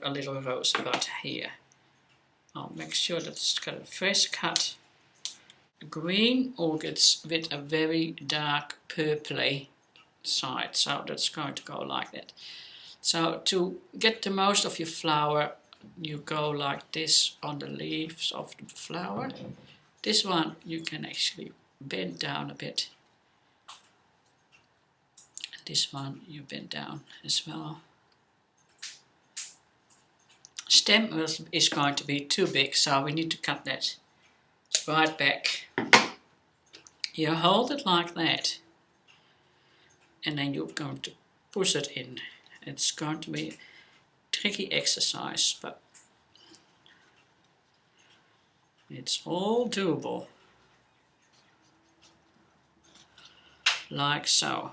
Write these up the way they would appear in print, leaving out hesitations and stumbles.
have a little rosebud here. I'll make sure that it's got a fresh cut green orchids with a very dark purpley side, so that's going to go like that. So to get the most of your flower, you go like this on the leaves of the flower. This one you can actually bend down a bit. And this one you bend down as well. Stem is going to be too big, so we need to cut that right back. You hold it like that, and then you're going to push it in. It's going to be a tricky exercise, but it's all doable. Like so.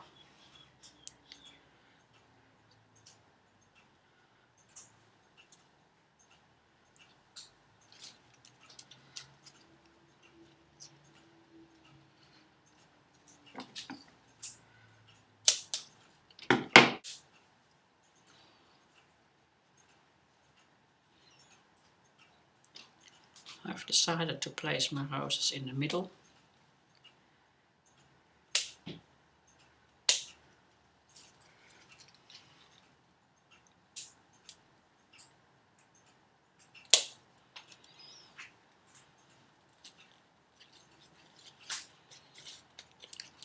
I've decided to place my roses in the middle.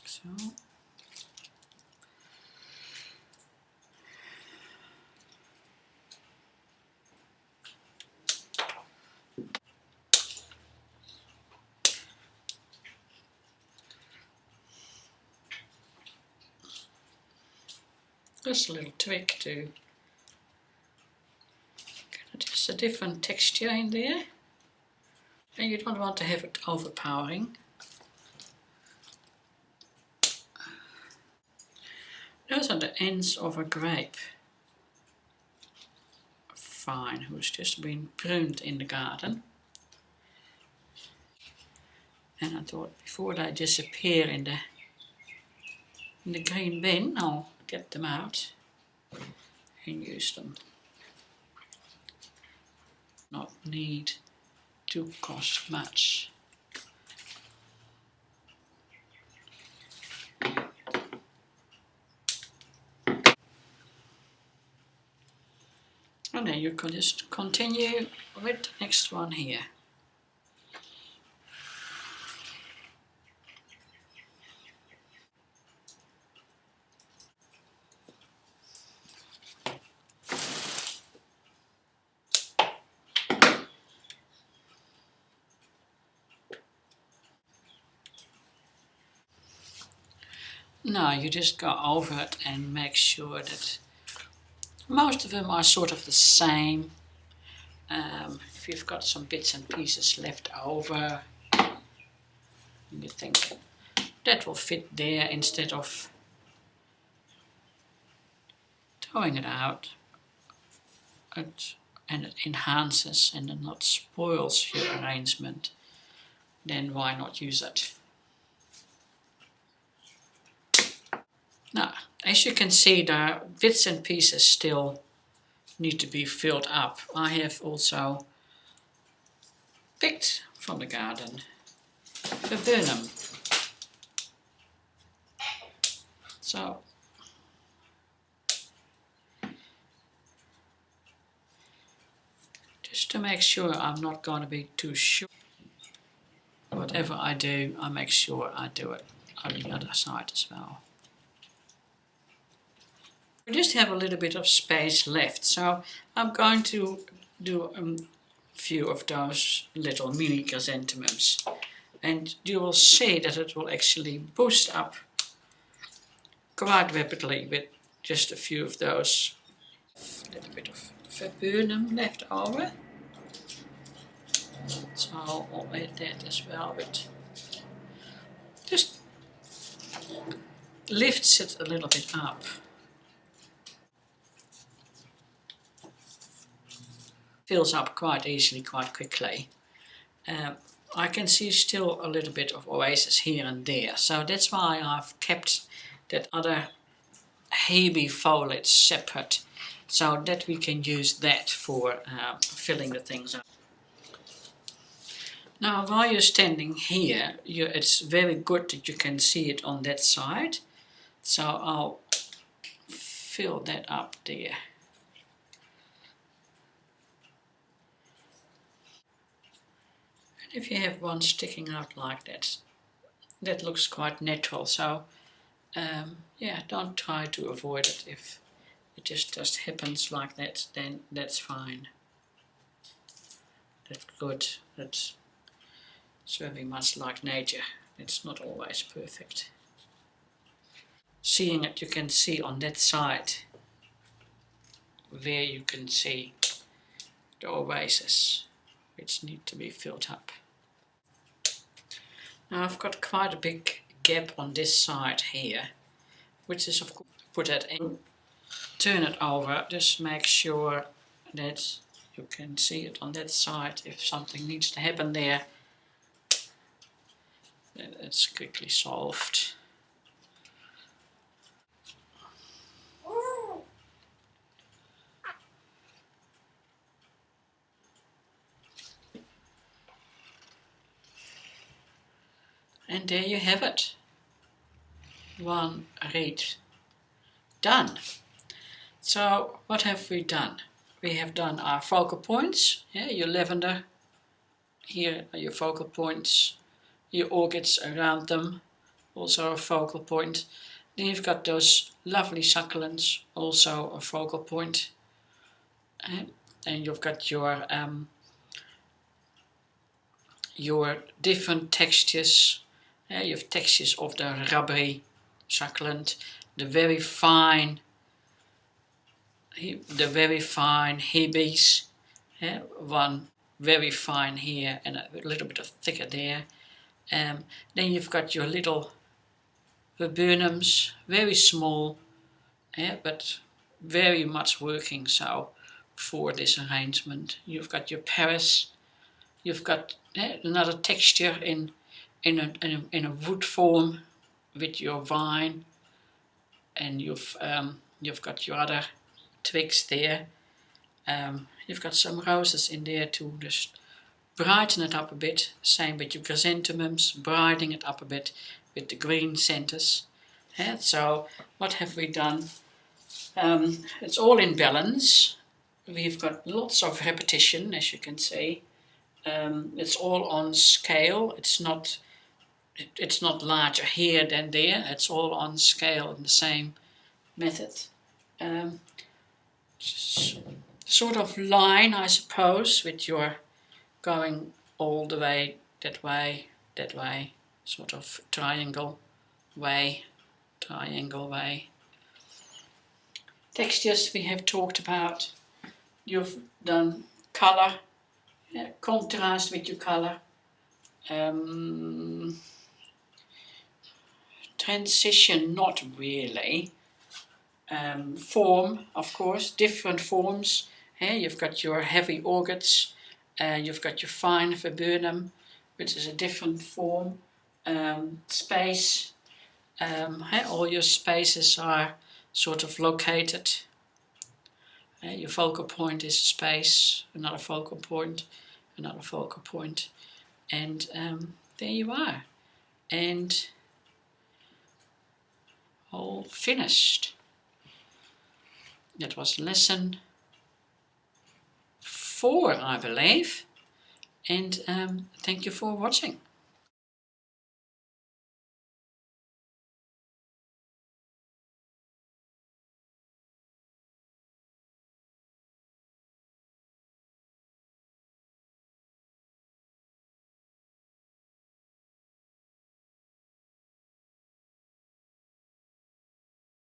So. Just a little trick to get just a different texture in there, and you don't want to have it overpowering. Those are the ends of a grape vine who's just been pruned in the garden. And I thought before they disappear in the green bin, I'll get them out and use them. Not need to cost much. And then you can just continue with the next one here. Now you just go over it and make sure that most of them are sort of the same. If you've got some bits and pieces left over, you think that will fit there instead of throwing it out. And it enhances and it not spoils your arrangement, then why not use it? Now, as you can see, the bits and pieces still need to be filled up. I have also picked from the garden viburnum. So just to make sure I'm not going to be too short, whatever I do, I make sure I do it on the other side as well. We just have a little bit of space left, so I'm going to do a few of those little mini chrysanthemums, and you will see that it will actually boost up quite rapidly with just a few of those. A little bit of viburnum left over, so I'll add that as well, but just lifts it a little bit up. Fills up quite easily, quite quickly. I can see still a little bit of oasis here and there, so that's why I've kept that other heavy foliage separate so that we can use that for filling the things up. Now while you're standing here, it's very good that you can see it on that side, so I'll fill that up there. And if you have one sticking out like that, that looks quite natural, so yeah, don't try to avoid it. If it just happens like that, then that's fine. That's good. That's very much like nature. It's not always perfect. Seeing it, you can see on that side where you can see the oases which need to be filled up. Now I've got quite a big gap on this side here, which is of course, put it in, turn it over, just make sure that you can see it on that side. If something needs to happen there, then it's quickly solved. And there you have it. One wreath done. So what have we done? We have done our focal points, yeah, your lavender, here are your focal points, your orchids around them, also a focal point. Then you've got those lovely succulents, also a focal point. And you've got your different textures. You have textures of the rubbery succulent, the very fine hebes, one very fine here and a little bit of thicker there. Then you've got your little viburnums, very small, but very much working so for this arrangement. You've got your Paris, you've got another texture in a wood form with your vine, and you've got your other twigs there. You've got some roses in there to just brighten it up a bit. Same with your chrysanthemums, brightening it up a bit with the green centers. So what have we done? It's all in balance. We've got lots of repetition, as you can see. It's all on scale. It's not larger here than there. It's all on scale in the same method. Sort of line, I suppose, with your going all the way, that way, sort of triangle way. Textures we have talked about. You've done color, contrast with your color. Transition, not really. Form, of course, different forms. You've got your heavy orchids, you've got your fine viburnum, which is a different form. Space, all your spaces are sort of located. Your focal point is space, another focal point, and there you are. And all finished. That was lesson 4, I believe, and thank you for watching.